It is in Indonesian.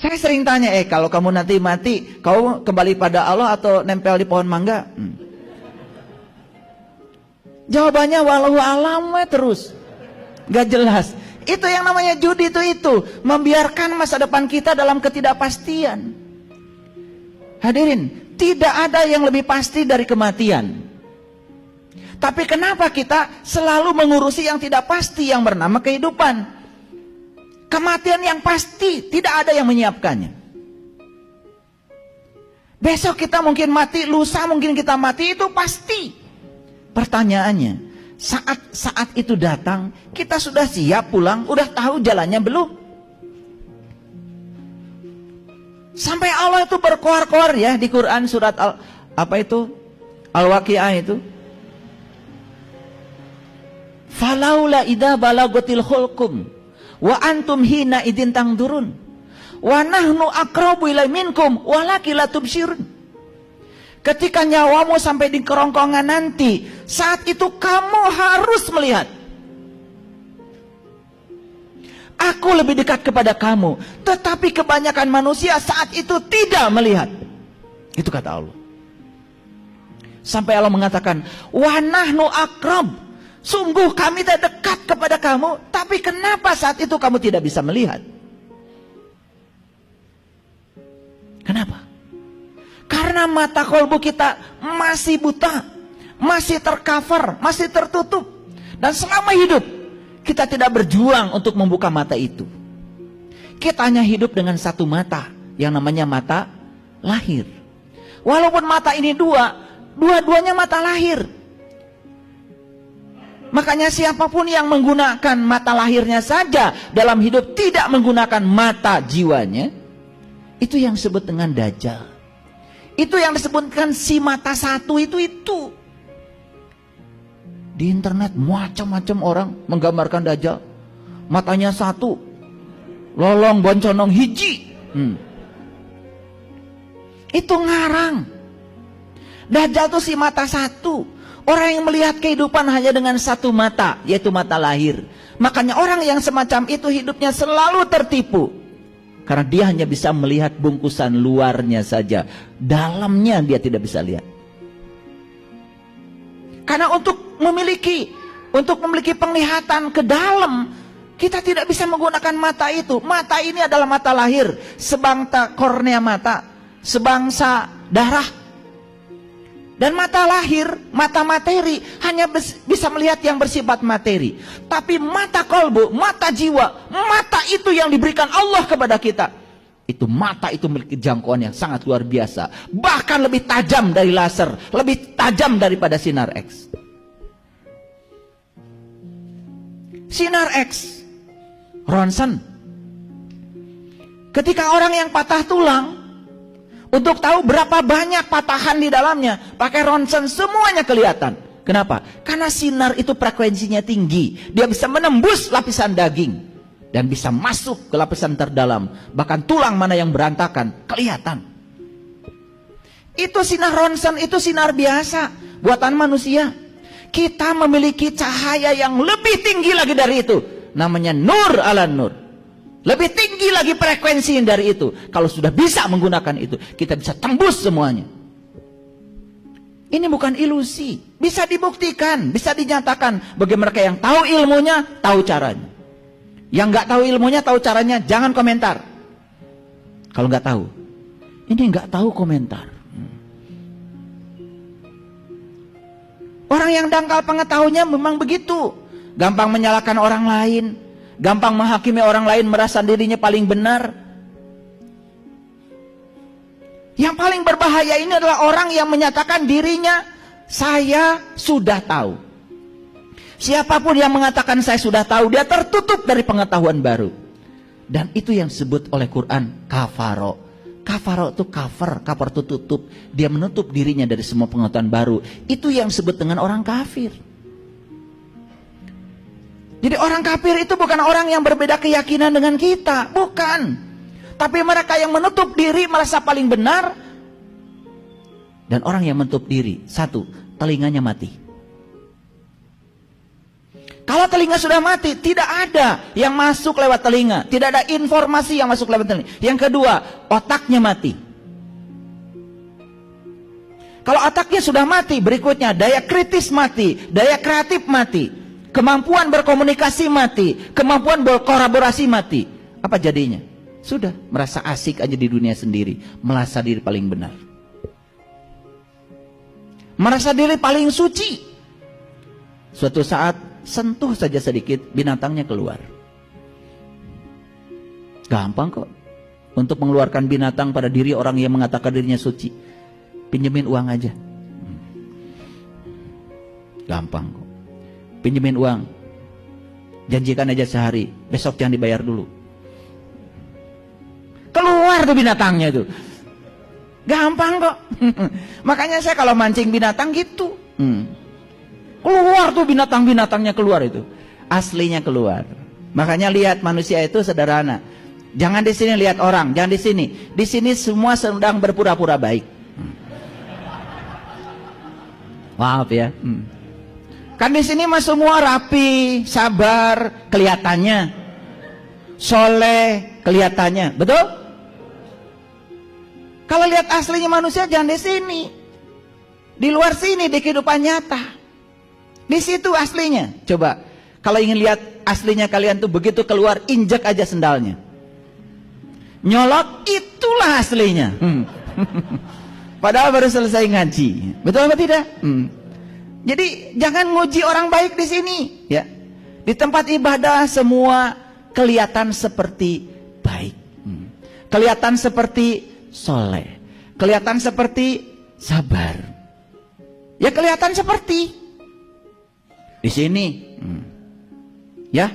Saya sering tanya, kalau kamu nanti mati, kau kembali pada Allah atau nempel di pohon mangga? Jawabannya walau alam terus. Gak jelas. Itu yang namanya judi itu. Membiarkan masa depan kita dalam ketidakpastian. Hadirin, tidak ada yang lebih pasti dari kematian. Tapi kenapa kita selalu mengurusi yang tidak pasti yang bernama kehidupan? Kematian yang pasti, tidak ada yang menyiapkannya. Besok kita mungkin mati, lusa mungkin kita mati, itu pasti. Pertanyaannya, saat itu datang, kita sudah siap pulang, udah tahu jalannya belum? Sampai Allah itu berkoar-koar ya di Quran surat Al-Waqiah itu. Falaula idza balagatil hulqum wa antum hina idin tangdurun wa nahnu aqrabu ilaihi minkum walakin la tubsirun. Ketika nyawamu sampai di kerongkongan nanti, saat itu kamu harus melihat. Aku lebih dekat kepada kamu, tetapi kebanyakan manusia saat itu tidak melihat. Itu kata Allah. Sampai Allah mengatakan, wa nahnu aqrab. Sungguh kami tidak dekat kepada kamu, tapi kenapa saat itu kamu tidak bisa melihat? Kenapa? Karena mata kolbu kita masih buta, masih tercover, masih tertutup. Dan selama hidup, kita tidak berjuang untuk membuka mata itu. Kita hanya hidup dengan satu mata, yang namanya mata lahir. Walaupun mata ini dua-duanya mata lahir. Makanya siapapun yang menggunakan mata lahirnya saja dalam hidup, tidak menggunakan mata jiwanya, itu yang disebut dengan dajjal. Itu yang disebutkan si mata satu itu. Di internet macam-macam orang menggambarkan dajjal. Matanya satu, lolong bonconong hiji. Itu ngarang. Dajjal itu si mata satu. Orang yang melihat kehidupan hanya dengan satu mata, yaitu mata lahir. Makanya orang yang semacam itu hidupnya selalu tertipu. Karena dia hanya bisa melihat bungkusan luarnya saja. Dalamnya dia tidak bisa lihat. Karena untuk memiliki penglihatan ke dalam, kita tidak bisa menggunakan mata itu. Mata ini adalah mata lahir, sebangsa kornea mata, sebangsa darah. Dan mata lahir, mata materi, hanya bisa melihat yang bersifat materi. Tapi mata kolbu, mata jiwa, mata itu yang diberikan Allah kepada kita. Itu mata itu memiliki jangkauan yang sangat luar biasa. Bahkan lebih tajam dari laser, lebih tajam daripada sinar X. Sinar X, ronsen. Ketika orang yang patah tulang, untuk tahu berapa banyak patahan di dalamnya, pakai ronsen semuanya kelihatan. Kenapa? Karena sinar itu frekuensinya tinggi. Dia bisa menembus lapisan daging dan bisa masuk ke lapisan terdalam. Bahkan tulang mana yang berantakan kelihatan. Itu sinar ronsen, itu sinar biasa buatan manusia. Kita memiliki cahaya yang lebih tinggi lagi dari itu. Namanya nur ala nur. Lebih tinggi lagi frekuensi dari itu. Kalau sudah bisa menggunakan itu, kita bisa tembus semuanya. Ini bukan ilusi. Bisa dibuktikan, bisa dinyatakan. Bagi mereka yang tahu ilmunya, tahu caranya. Yang nggak tahu ilmunya, tahu caranya, jangan komentar. Kalau nggak tahu. Ini nggak tahu komentar. Orang yang dangkal pengetahuannya memang begitu. Gampang menyalahkan orang lain. Gampang menghakimi orang lain, merasa dirinya paling benar. Yang paling berbahaya ini adalah orang yang menyatakan dirinya, saya sudah tahu. Siapapun yang mengatakan saya sudah tahu, dia tertutup dari pengetahuan baru. Dan itu yang disebut oleh Quran kafaro. Kafaro itu cover itu tutup. Dia menutup dirinya dari semua pengetahuan baru. Itu yang disebut dengan orang kafir. Jadi orang kafir itu bukan orang yang berbeda keyakinan dengan kita. Bukan. Tapi mereka yang menutup diri merasa paling benar. Dan orang yang menutup diri, satu, telinganya mati. Kalau Kalau telinga sudah mati, tidak ada yang masuk lewat telinga, tidak ada informasi yang masuk lewat telinga. Yang kedua, otaknya mati. Kalau otaknya sudah mati, berikutnya daya kritis mati, daya kreatif mati, kemampuan berkomunikasi mati, kemampuan berkolaborasi mati. Apa jadinya? Sudah merasa asik aja di dunia sendiri, merasa diri paling benar, merasa diri paling suci. Suatu saat sentuh saja sedikit, binatangnya keluar. Gampang kok untuk mengeluarkan binatang pada diri orang yang mengatakan dirinya suci. Pinjemin uang aja. Gampang kok. Pinjemin uang. Janjikan aja sehari, besok jangan dibayar dulu. Keluar tuh binatangnya tuh. Gampang kok. Makanya saya kalau mancing binatang gitu. Keluar tuh binatang-binatangnya keluar itu. Aslinya keluar. Makanya lihat manusia itu sederhana. Jangan di sini lihat orang, jangan di sini. Di sini semua sedang berpura-pura baik. Maaf ya. Kan di sini mah semua rapi, sabar kelihatannya. Soleh kelihatannya, betul? Kalau lihat aslinya manusia jangan di sini. Di luar sini di kehidupan nyata. Di situ aslinya. Coba, kalau ingin lihat aslinya kalian tuh begitu keluar, injak aja sendalnya. Nyolot, itulah aslinya. Padahal baru selesai ngaji. Betul apa tidak? Jadi jangan nguji orang baik di sini. Ya, di tempat ibadah semua kelihatan seperti baik. Kelihatan seperti soleh. Kelihatan seperti sabar. Ya kelihatan seperti di sini, ya